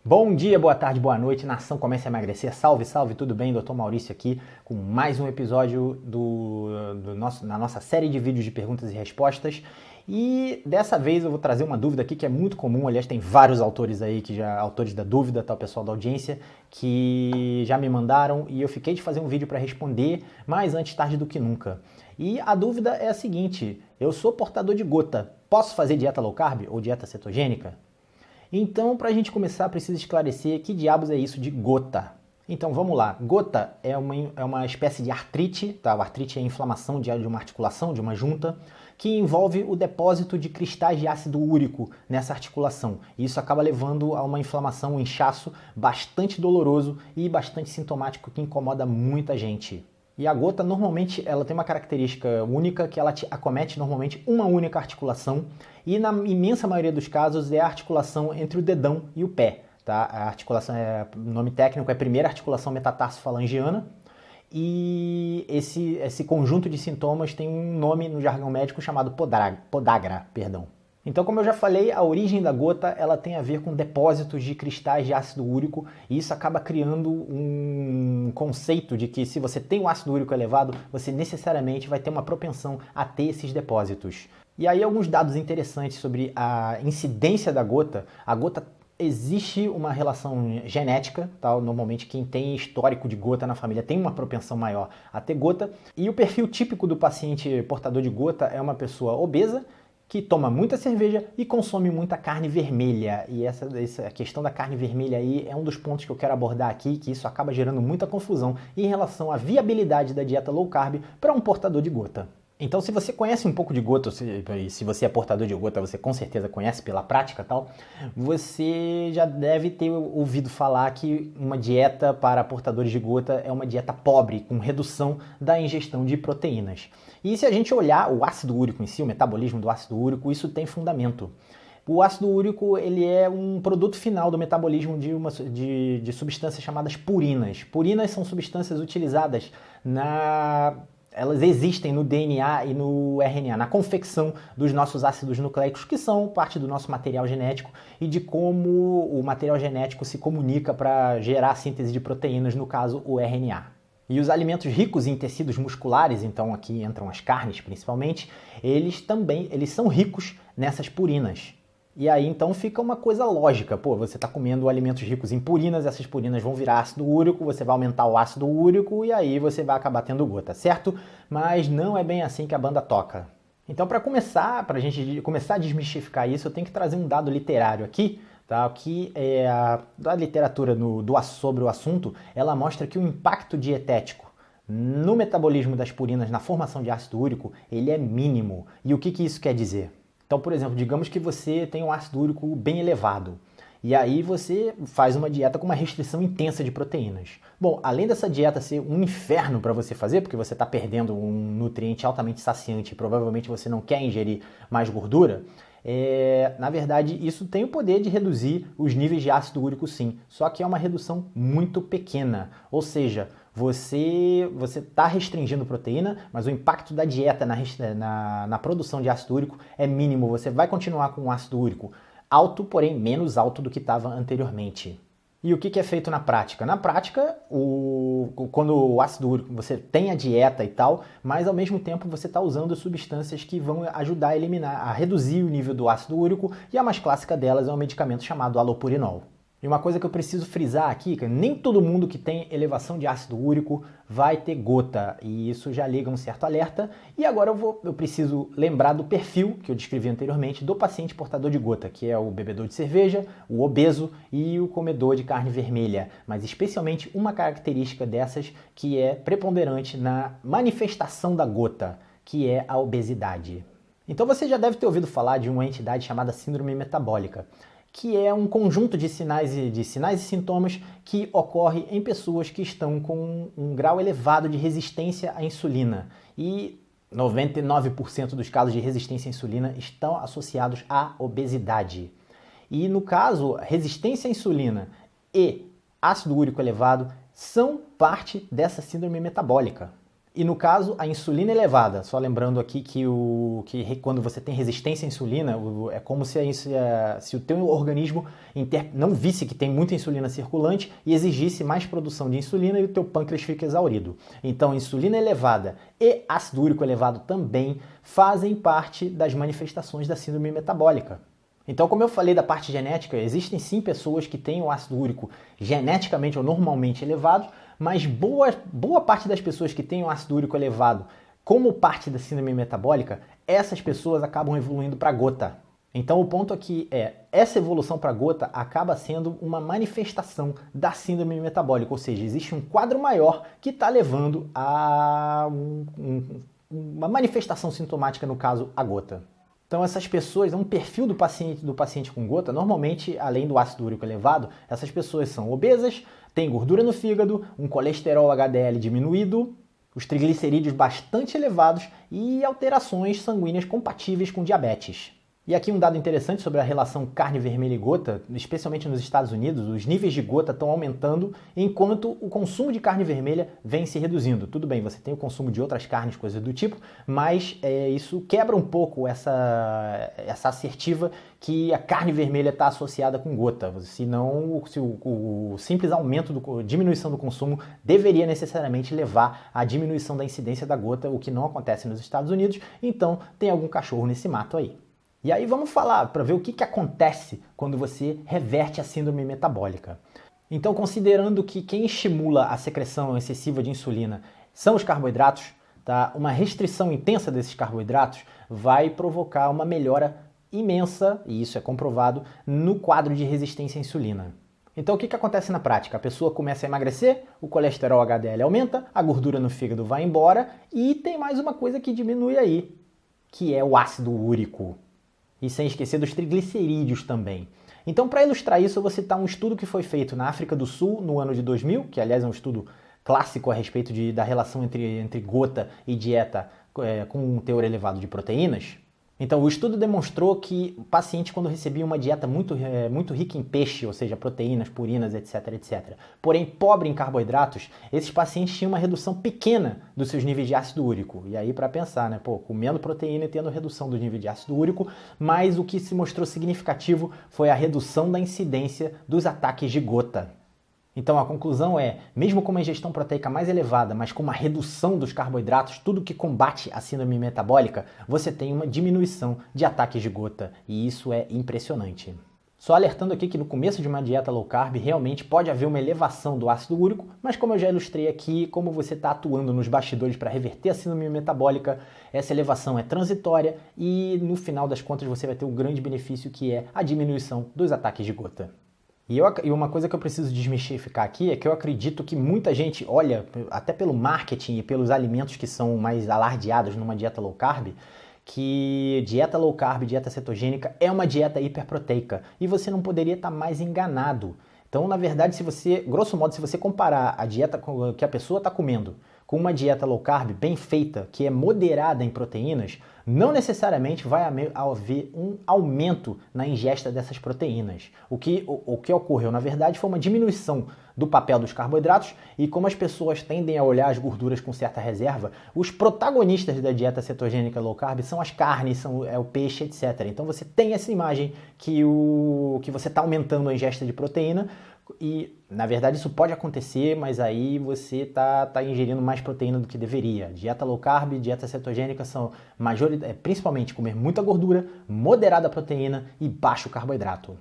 Bom dia, boa tarde, boa noite, nação Comece a Emagrecer. Salve, salve, tudo bem? Dr. Maurício aqui com mais um episódio na nossa série de vídeos de perguntas e respostas. E dessa vez eu vou trazer uma dúvida aqui que é muito comum. Aliás, tem vários autores aí, autores da dúvida, tá, o pessoal da audiência, que já me mandaram e eu fiquei de fazer um vídeo para responder, mas antes tarde do que nunca. E a dúvida é a seguinte: eu sou portador de gota, posso fazer dieta low carb ou dieta cetogênica? Então, para a gente começar, precisa esclarecer que diabos é isso de gota. Então, vamos lá. Gota é uma espécie de artrite, tá? O artrite é a inflamação de uma articulação, de uma junta, que envolve o depósito de cristais de ácido úrico nessa articulação. E isso acaba levando a uma inflamação, um inchaço bastante doloroso e bastante sintomático que incomoda muita gente. E a gota, normalmente, ela tem uma característica única, que ela te acomete normalmente uma única articulação, e na imensa maioria dos casos é a articulação entre o dedão e o pé. Tá? A articulação, o nome técnico é primeira articulação metatarsofalangiana, e esse conjunto de sintomas tem um nome no jargão médico chamado podagra, perdão. Então, como eu já falei, a origem da gota ela tem a ver com depósitos de cristais de ácido úrico, e isso acaba criando um conceito de que se você tem um ácido úrico elevado, você necessariamente vai ter uma propensão a ter esses depósitos. E aí alguns dados interessantes sobre a incidência da gota. A gota existe uma relação genética, tá? Normalmente quem tem histórico de gota na família tem uma propensão maior a ter gota, e o perfil típico do paciente portador de gota é uma pessoa obesa, que toma muita cerveja e consome muita carne vermelha. E essa questão da carne vermelha aí é um dos pontos que eu quero abordar aqui, que isso acaba gerando muita confusão em relação à viabilidade da dieta low carb para um portador de gota. Então, se você conhece um pouco de gota, e se você é portador de gota, você com certeza conhece pela prática e tal, você já deve ter ouvido falar que uma dieta para portadores de gota é uma dieta pobre, com redução da ingestão de proteínas. E se a gente olhar o ácido úrico em si, o metabolismo do ácido úrico, isso tem fundamento. O ácido úrico ele é um produto final do metabolismo de substâncias chamadas purinas. Purinas são substâncias utilizadas elas existem no DNA e no RNA, na confecção dos nossos ácidos nucleicos, que são parte do nosso material genético, e de como o material genético se comunica para gerar a síntese de proteínas, no caso o RNA. E os alimentos ricos em tecidos musculares, então aqui entram as carnes principalmente, eles são ricos nessas purinas. E aí então fica uma coisa lógica, você está comendo alimentos ricos em purinas, essas purinas vão virar ácido úrico, você vai aumentar o ácido úrico e aí você vai acabar tendo gota, certo? Mas não é bem assim que a banda toca. Então, para a gente começar a desmistificar isso, eu tenho que trazer um dado literário aqui, tá? Que da literatura sobre o assunto, ela mostra que o impacto dietético no metabolismo das purinas, na formação de ácido úrico, ele é mínimo. E o que isso quer dizer? Então, por exemplo, digamos que você tem um ácido úrico bem elevado, e aí você faz uma dieta com uma restrição intensa de proteínas. Bom, além dessa dieta ser um inferno para você fazer, porque você está perdendo um nutriente altamente saciante e provavelmente você não quer ingerir mais gordura, na verdade isso tem o poder de reduzir os níveis de ácido úrico sim, só que é uma redução muito pequena, ou seja, você está restringindo proteína, mas o impacto da dieta na produção de ácido úrico é mínimo. Você vai continuar com um ácido úrico alto, porém menos alto do que estava anteriormente. E o que é feito na prática? Na prática, quando o ácido úrico, você tem a dieta e tal, mas ao mesmo tempo você está usando substâncias que vão ajudar a reduzir o nível do ácido úrico, e a mais clássica delas é um medicamento chamado alopurinol. E uma coisa que eu preciso frisar aqui, que nem todo mundo que tem elevação de ácido úrico vai ter gota, e isso já liga um certo alerta. E agora eu preciso lembrar do perfil que eu descrevi anteriormente do paciente portador de gota, que é o bebedor de cerveja, o obeso e o comedor de carne vermelha, mas especialmente uma característica dessas que é preponderante na manifestação da gota, que é a obesidade. Então você já deve ter ouvido falar de uma entidade chamada síndrome metabólica, que é um conjunto de sinais e sintomas que ocorre em pessoas que estão com um grau elevado de resistência à insulina. E 99% dos casos de resistência à insulina estão associados à obesidade. E no caso, resistência à insulina e ácido úrico elevado são parte dessa síndrome metabólica. E no caso, a insulina elevada, só lembrando aqui que quando você tem resistência à insulina, é como se o teu organismo não visse que tem muita insulina circulante e exigisse mais produção de insulina e o teu pâncreas fica exaurido. Então, insulina elevada e ácido úrico elevado também fazem parte das manifestações da síndrome metabólica. Então, como eu falei da parte genética, existem sim pessoas que têm o ácido úrico geneticamente ou normalmente elevado, mas boa parte das pessoas que têm o ácido úrico elevado como parte da síndrome metabólica, essas pessoas acabam evoluindo para gota. Então o ponto aqui é, essa evolução para gota acaba sendo uma manifestação da síndrome metabólica, ou seja, existe um quadro maior que está levando a uma manifestação sintomática, no caso, a gota. Então essas pessoas, um perfil do paciente com gota, normalmente, além do ácido úrico elevado, essas pessoas são obesas, têm gordura no fígado, um colesterol HDL diminuído, os triglicerídeos bastante elevados e alterações sanguíneas compatíveis com diabetes. E aqui um dado interessante sobre a relação carne vermelha e gota, especialmente nos Estados Unidos, os níveis de gota estão aumentando enquanto o consumo de carne vermelha vem se reduzindo. Tudo bem, você tem o consumo de outras carnes, coisas do tipo, mas isso quebra um pouco essa assertiva que a carne vermelha está associada com gota. Senão, o simples diminuição do consumo deveria necessariamente levar à diminuição da incidência da gota, o que não acontece nos Estados Unidos, então tem algum cachorro nesse mato aí. E aí vamos falar para ver o que acontece quando você reverte a síndrome metabólica. Então, considerando que quem estimula a secreção excessiva de insulina são os carboidratos, tá? Uma restrição intensa desses carboidratos vai provocar uma melhora imensa, e isso é comprovado, no quadro de resistência à insulina. Então o que acontece na prática? A pessoa começa a emagrecer, o colesterol HDL aumenta, a gordura no fígado vai embora e tem mais uma coisa que diminui aí, que é o ácido úrico. E sem esquecer dos triglicerídeos também. Então, para ilustrar isso, eu vou citar um estudo que foi feito na África do Sul no ano de 2000, que aliás é um estudo clássico a respeito da relação entre gota e dieta com um teor elevado de proteínas. Então, o estudo demonstrou que o paciente, quando recebia uma dieta muito rica em peixe, ou seja, proteínas, purinas, etc., porém pobre em carboidratos, esses pacientes tinham uma redução pequena dos seus níveis de ácido úrico. E aí, para pensar, né, comendo proteína e tendo redução do nível de ácido úrico, mas o que se mostrou significativo foi a redução da incidência dos ataques de gota. Então a conclusão é, mesmo com uma ingestão proteica mais elevada, mas com uma redução dos carboidratos, tudo que combate a síndrome metabólica, você tem uma diminuição de ataques de gota, e isso é impressionante. Só alertando aqui que no começo de uma dieta low carb realmente pode haver uma elevação do ácido úrico, mas como eu já ilustrei aqui, como você está atuando nos bastidores para reverter a síndrome metabólica, essa elevação é transitória e no final das contas você vai ter um grande benefício que é a diminuição dos ataques de gota. E uma coisa que eu preciso desmistificar aqui é que eu acredito que muita gente olha, até pelo marketing e pelos alimentos que são mais alardeados numa dieta low carb, que dieta low carb, dieta cetogênica é uma dieta hiperproteica e você não poderia estar mais enganado. Então, na verdade, grosso modo, se você comparar a dieta que a pessoa está comendo com uma dieta low carb bem feita, que é moderada em proteínas, não necessariamente vai haver um aumento na ingesta dessas proteínas. O que ocorreu, na verdade, foi uma diminuição do papel dos carboidratos e como as pessoas tendem a olhar as gorduras com certa reserva, os protagonistas da dieta cetogênica low carb são as carnes, o peixe, etc. Então você tem essa imagem que você está aumentando a ingesta de proteína e, na verdade, isso pode acontecer, mas aí você está ingerindo mais proteína do que deveria. Dieta low carb, dieta cetogênica são principalmente comer muita gordura, moderada proteína e baixo carboidrato.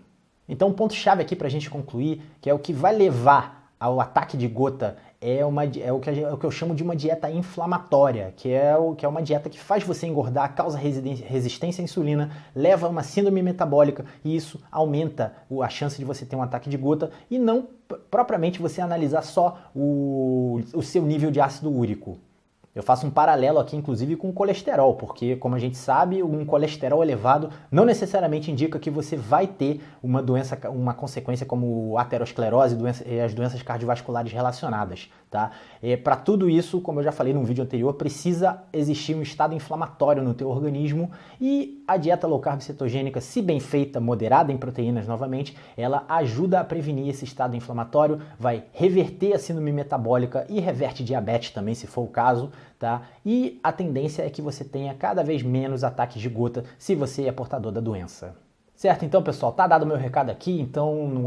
Então, um ponto-chave aqui para a gente concluir, que é o que vai levar ao ataque de gota, é o que eu chamo de uma dieta inflamatória, que é uma dieta que faz você engordar, causa resistência à insulina, leva a uma síndrome metabólica e isso aumenta a chance de você ter um ataque de gota e não propriamente você analisar só o seu nível de ácido úrico. Eu faço um paralelo aqui, inclusive, com o colesterol, porque, como a gente sabe, um colesterol elevado não necessariamente indica que você vai ter uma consequência como aterosclerose e as doenças cardiovasculares relacionadas. tá? Para tudo isso, como eu já falei num vídeo anterior, precisa existir um estado inflamatório no teu organismo e a dieta low carb cetogênica, se bem feita, moderada em proteínas novamente, ela ajuda a prevenir esse estado inflamatório, vai reverter a síndrome metabólica e reverte diabetes também, se for o caso, tá? E a tendência é que você tenha cada vez menos ataques de gota se você é portador da doença. Certo, então pessoal, tá dado o meu recado aqui, então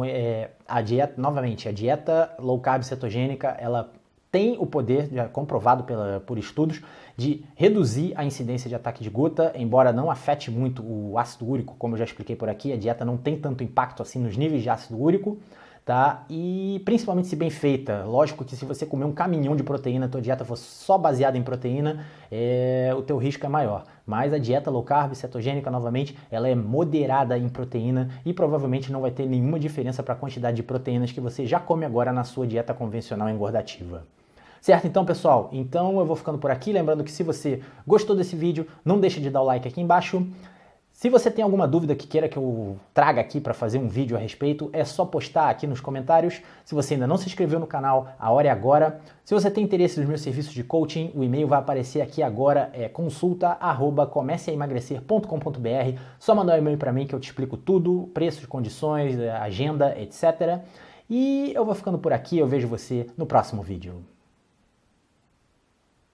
a dieta low carb cetogênica, ela tem o poder, já comprovado por estudos, de reduzir a incidência de ataque de gota, embora não afete muito o ácido úrico, como eu já expliquei por aqui, a dieta não tem tanto impacto assim nos níveis de ácido úrico, tá? E principalmente se bem feita. Lógico que se você comer um caminhão de proteína, a tua dieta for só baseada em proteína, o teu risco é maior. Mas a dieta low carb cetogênica, novamente, ela é moderada em proteína e provavelmente não vai ter nenhuma diferença para a quantidade de proteínas que você já come agora na sua dieta convencional engordativa. Certo, então pessoal, eu vou ficando por aqui, lembrando que se você gostou desse vídeo, não deixe de dar o like aqui embaixo. Se você tem alguma dúvida que queira que eu traga aqui para fazer um vídeo a respeito, é só postar aqui nos comentários. Se você ainda não se inscreveu no canal, a hora é agora. Se você tem interesse nos meus serviços de coaching, o e-mail vai aparecer aqui agora, é consulta@comeceaemagrecer.com.br. Só mandar um e-mail para mim que eu te explico tudo, preços, condições, agenda, etc. E eu vou ficando por aqui, eu vejo você no próximo vídeo.